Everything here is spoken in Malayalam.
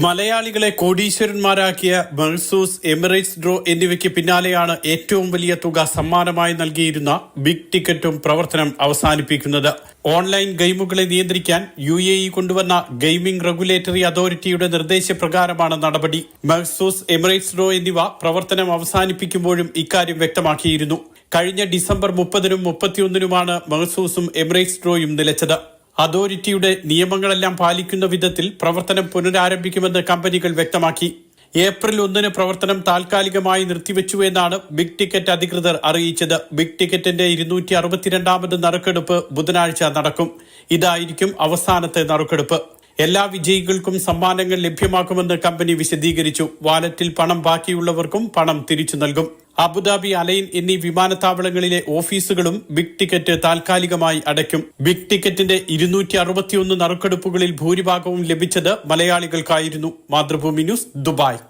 മലയാളികളെ കോടീശ്വരന്മാരാക്കിയ മഹ്സൂസ്, എമിറേറ്റ്സ് ഡ്രോ എന്നിവയ്ക്ക് പിന്നാലെയാണ് ഏറ്റവും വലിയ തുക സമ്മാനമായി നൽകിയിരുന്ന ബിഗ് ടിക്കറ്റും പ്രവർത്തനം അവസാനിപ്പിക്കുന്നത്. ഓൺലൈൻ ഗെയിമുകളെ നിയന്ത്രിക്കാൻ UAE കൊണ്ടുവന്ന ഗെയിമിംഗ് റെഗുലേറ്ററി അതോറിറ്റിയുടെ നിർദ്ദേശപ്രകാരമാണ് നടപടി. മഹ്സൂസ്, എമിറേറ്റ്സ് ഡ്രോ എന്നിവ പ്രവർത്തനം അവസാനിപ്പിക്കുമ്പോഴും ഇക്കാര്യം വ്യക്തമാക്കിയിരുന്നു. കഴിഞ്ഞ ഡിസംബർ 30-നും 31-നുമാണ് മഹ്സൂസും എമിറേറ്റ്സ് ഡ്രോയും നിലച്ചത്. അതോറിറ്റിയുടെ നിയമങ്ങളെല്ലാം പാലിക്കുന്ന വിധത്തിൽ പ്രവർത്തനം പുനരാരംഭിക്കുമെന്ന് കമ്പനികൾ വ്യക്തമാക്കി. ഏപ്രിൽ 1-ന് പ്രവർത്തനം താൽക്കാലികമായി നിർത്തിവെച്ചുവെന്നാണ് ബിഗ് ടിക്കറ്റ് അധികൃതർ അറിയിച്ചത്. ബിഗ് ടിക്കറ്റിന്റെ 262ാമത് നറുക്കെടുപ്പ് ബുധനാഴ്ച നടക്കും. ഇതായിരിക്കും അവസാനത്തെ നറുക്കെടുപ്പ്. എല്ലാ വിജയികൾക്കും സമ്മാനങ്ങൾ ലഭ്യമാക്കുമെന്ന് കമ്പനി വിശദീകരിച്ചു. വാലറ്റിൽ പണം ബാക്കിയുള്ളവർക്കും പണം തിരിച്ചു നൽകും. അബുദാബി, അലൈൻ എന്നീ വിമാനത്താവളങ്ങളിലെ ഓഫീസുകളും ബിഗ് ടിക്കറ്റ് താൽക്കാലികമായി അടയ്ക്കും. ബിഗ് ടിക്കറ്റിന്റെ 261 നറുക്കെടുപ്പുകളിൽ ഭൂരിഭാഗവും ലഭിച്ചത് മലയാളികൾക്കായിരുന്നു. Mathrubhumi news, Dubai.